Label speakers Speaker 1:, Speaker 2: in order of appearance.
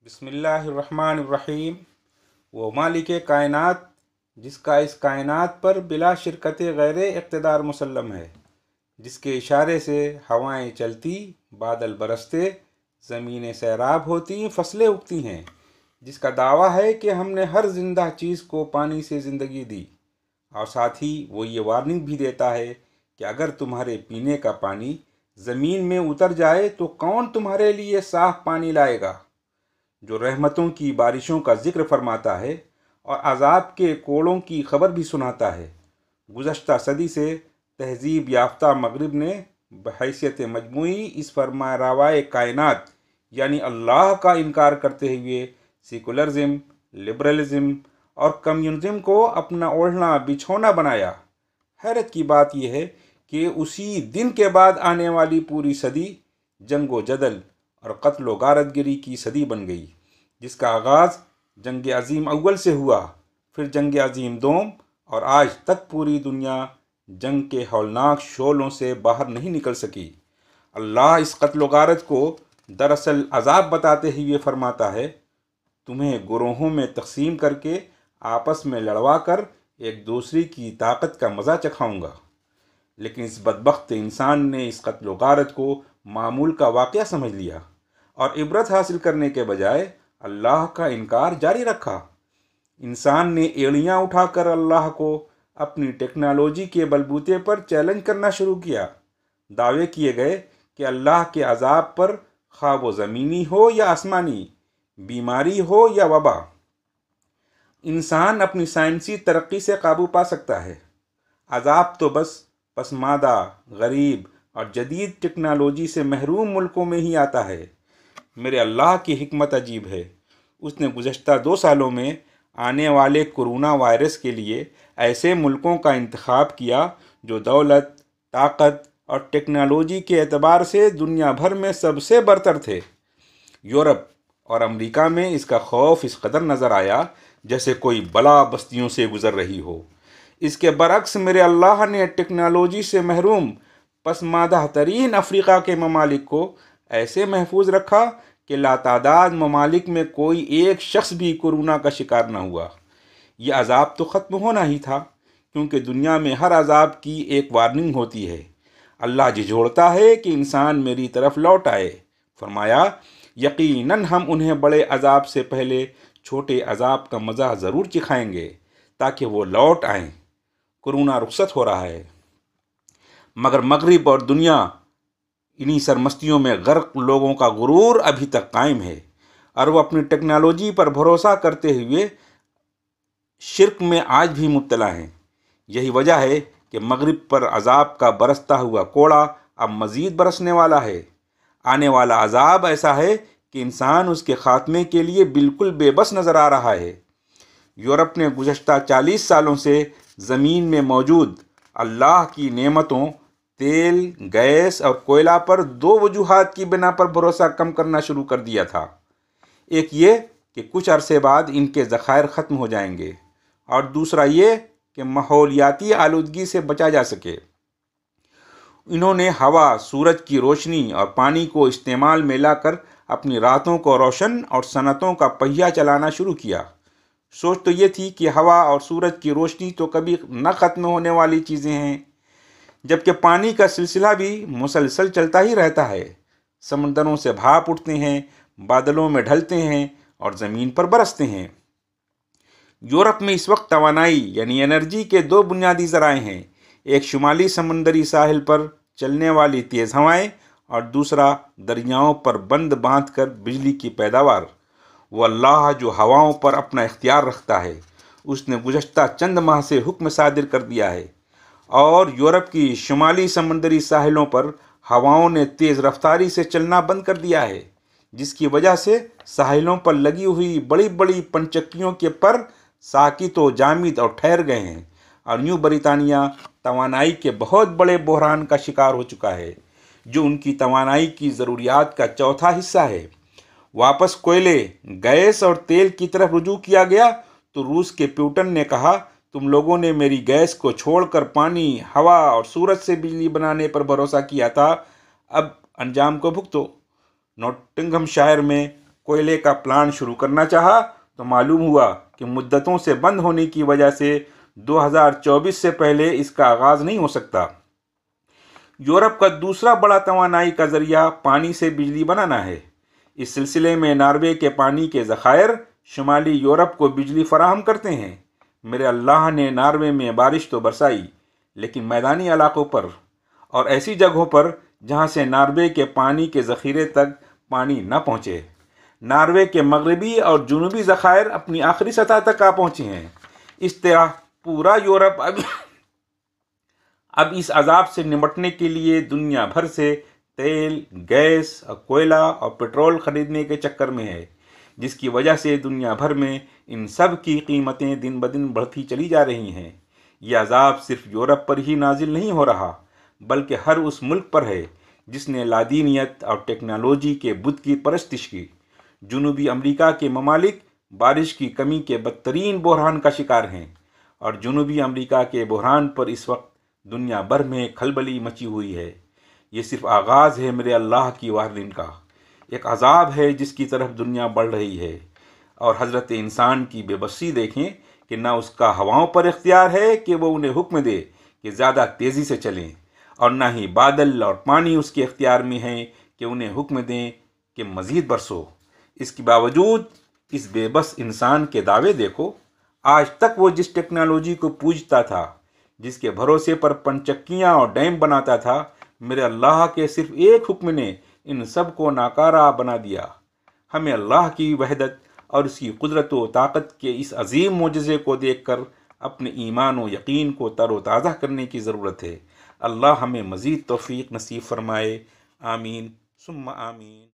Speaker 1: बिस्मिल्लाहिर्रहमानिर्रहीम। वो मालिक कायनात जिसका इस कायनात पर बिला शिरकत गैर इक़्तिदार मुसल्लम है, जिसके इशारे से हवाएं चलती, बादल बरसते, ज़मीनें सैराब होती, फसलें उगती हैं, जिसका दावा है कि हमने हर जिंदा चीज़ को पानी से ज़िंदगी दी, और साथ ही वो ये वार्निंग भी देता है कि अगर तुम्हारे पीने का पानी ज़मीन में उतर जाए तो कौन तुम्हारे लिए साफ़ पानी लाएगा, जो रहमतों की बारिशों का जिक्र फरमाता है और अजाब के कोड़ों की खबर भी सुनाता है। गुज़श्ता सदी से तहज़ीब याफ्ता मगरिब ने बहैसियत मजमूई इस फरमारावाए कायनात यानी अल्लाह का इनकार करते हुए सेकुलरिज़म, लिबरलिज़म और कम्युनिज़म को अपना ओढ़ना बिछौना बनाया। हैरत की बात यह है कि उसी दिन के बाद आने वाली पूरी सदी जंगो जदल और कत्ल व गारतगिरी की सदी बन गई, जिसका आगाज़ जंग अज़ीम अव्वल से हुआ, फिर जंग अज़ीम दोम, और आज तक पूरी दुनिया जंग के हौलनाक शोलों से बाहर नहीं निकल सकी। अल्लाह इस कत्ल व गारत को दरअसल अजाब बताते हुए फरमाता है, तुम्हें गुरोहों में तकसीम करके आपस में लड़वा कर एक दूसरे की ताकत का मज़ा चखाऊंगा। लेकिन इस बदबख्त इंसान ने इस कत्ल व गारत को मामूल का वाक़या समझ लिया और इबरत हासिल करने के बजाय अल्लाह का इनकार जारी रखा। इंसान ने एड़ियाँ उठाकर अल्लाह को अपनी टेक्नोलॉजी के बलबूते पर चैलेंज करना शुरू किया। दावे किए गए कि अल्लाह के अजाब पर खा वो ज़मीनी हो या आसमानी, बीमारी हो या वबा, इंसान अपनी साइंसी तरक्की से काबू पा सकता है। अजाब तो बस पसमादा, गरीब और जदीद टेक्नोलॉजी से महरूम मुल्कों में ही आता है। मेरे अल्लाह की हिकमत अजीब है। उसने गुज़श्ता 2 सालों में आने वाले कोरोना वायरस के लिए ऐसे मुल्कों का इंतखाब किया जो दौलत, ताकत और टेक्नोलॉजी के एतबार से दुनिया भर में सबसे बरतर थे। यूरोप और अमेरिका में इसका खौफ इस कदर नज़र आया जैसे कोई बला बस्तियों से गुज़र रही हो। इसके बरक्स मेरे अल्लाह ने टेक्नोलॉजी से महरूम पसमादा तरीन अफ्रीका के ममालिक को ऐसे महफूज रखा कि लातादाद ममालिक में कोई एक शख्स भी कोरोना का शिकार न हुआ। यह अजाब तो ख़त्म होना ही था, क्योंकि दुनिया में हर अजाब की एक वार्निंग होती है। अल्लाह झिझोड़ता है कि इंसान मेरी तरफ लौट आए। फरमाया, यकीनन हम उन्हें बड़े अजाब से पहले छोटे अजाब का मज़ा ज़रूर चिखाएंगे ताकि वो लौट आएँ। कोरोना रुखसत हो रहा है, मगर मगरिब और दुनिया इन्हीं सरमस्तियों में गर्क लोगों का गुरूर अभी तक कायम है और वो अपनी टेक्नोलॉजी पर भरोसा करते हुए शिर्क में आज भी मुब्तला हैं। यही वजह है कि मगरिब पर अजाब का बरसता हुआ कोड़ा अब मज़ीद बरसने वाला है। आने वाला अजाब ऐसा है कि इंसान उसके ख़ात्मे के लिए बिल्कुल बेबस नज़र आ रहा है। यूरोप ने गुज़श्ता 40 सालों से ज़मीन में मौजूद अल्लाह की नेमतों तेल, गैस और कोयला पर 2 वजूहात की बिना पर भरोसा कम करना शुरू कर दिया था। एक ये कि कुछ अरसे बाद इनके ज़खायर ख़त्म हो जाएंगे, और दूसरा ये कि माहौलियाती आलूदगी से बचा जा सके। इन्होंने हवा, सूरज की रोशनी और पानी को इस्तेमाल में लाकर अपनी रातों को रोशन और सनतों का पहिया चलाना शुरू किया। सोच तो ये थी कि हवा और सूरज की रोशनी तो कभी न ख़त्म होने वाली चीज़ें हैं, जबकि पानी का सिलसिला भी मुसलसल चलता ही रहता है। समंदरों से भाप उठते हैं, बादलों में ढलते हैं और ज़मीन पर बरसते हैं। यूरोप में इस वक्त तवानाई यानी एनर्जी के 2 बुनियादी ज़राए हैं, एक शुमाली समंदरी साहिल पर चलने वाली तेज़ हवाएं और दूसरा दरियाओं पर बंद बांध कर बिजली की पैदावार। वो अल्लाह जो हवाओं पर अपना इख्तियार रखता है, उसने गुज़श्ता चंद माह से हुक्म सादिर कर दिया है और यूरोप की शुमाली समंदरी साहिलों पर हवाओं ने तेज़ रफ्तारी से चलना बंद कर दिया है, जिसकी वजह से साहिलों पर लगी हुई बड़ी बड़ी पनचक्कियों के पर साकित व जामिद और ठहर गए हैं और न्यू बरितानिया तवानाई के बहुत बड़े बहरान का शिकार हो चुका है, जो उनकी तवानाई की ज़रूरियात का चौथा हिस्सा है। वापस कोयले, गैस और तेल की तरफ रुजू किया गया तो रूस के प्यूटन ने कहा, तुम लोगों ने मेरी गैस को छोड़कर पानी, हवा और सूरज से बिजली बनाने पर भरोसा किया था, अब अंजाम को भुगतो। नॉटिंघमशायर में कोयले का प्लांट शुरू करना चाहा तो मालूम हुआ कि मुद्दतों से बंद होने की वजह से 2024 से पहले इसका आगाज़ नहीं हो सकता। यूरोप का दूसरा बड़ा तवानाई का ज़रिया पानी से बिजली बनाना है। इस सिलसिले में नॉर्वे के पानी के ज़खायर शुमाली यूरोप को बिजली फराहम करते हैं। मेरे अल्लाह ने नॉर्वे में बारिश तो बरसाई, लेकिन मैदानी इलाकों पर और ऐसी जगहों पर जहां से नॉर्वे के पानी के ज़ख़ीरे तक पानी न पहुँचे। नॉर्वे के मगरबी और जुनूबी ज़खायर अपनी आखिरी सतह तक आ पहुँचे हैं। इस तरह पूरा यूरोप अब इस अजाब से निपटने के लिए दुनिया भर से तेल, गैस और कोयला और पेट्रोल ख़रीदने के चक्कर में है, जिसकी वजह से दुनिया भर में इन सब की कीमतें दिन ब दिन बढ़ती चली जा रही हैं। यह अजाब सिर्फ यूरोप पर ही नाजिल नहीं हो रहा, बल्कि हर उस मुल्क पर है जिसने लादीनियत और टेक्नोलॉजी के बुत की परस्तिश की। जनूबी अमेरिका के ममालिक बारिश की कमी के बदतरीन बहरान का शिकार हैं, और जनूबी अमेरिका के बहरान पर इस वक्त दुनिया भर में खलबली मची हुई है। ये सिर्फ आगाज़ है मेरे अल्लाह की वार्निंग का। एक अजाब है जिसकी तरफ दुनिया बढ़ रही है। और हज़रत इंसान की बेबसी देखें कि ना उसका हवाओं पर इख्तियार है कि वो उन्हें हुक्म दे कि ज़्यादा तेज़ी से चलें, और ना ही बादल और पानी उसके इख्तियार में हैं कि उन्हें हुक्म दें कि मज़ीद बरसो। इसके बावजूद इस बेबस इंसान के दावे देखो। आज तक वो जिस टेक्नोलॉजी को पूजता था, जिसके भरोसे पर पनचक्कियाँ और डैम बनाता था, मेरे अल्लाह के सिर्फ एक हुक्म ने इन सब को नाकारा बना दिया। हमें अल्लाह की वहदत और उसकी कुदरत व ताकत के इस अजीम मोजज़े को देखकर अपने ईमान व यकीन को तरोताज़ा करने की ज़रूरत है। अल्लाह हमें मज़ीद तौफ़ीक़ नसीब फ़रमाए। आमीन सुम्मा आमीन।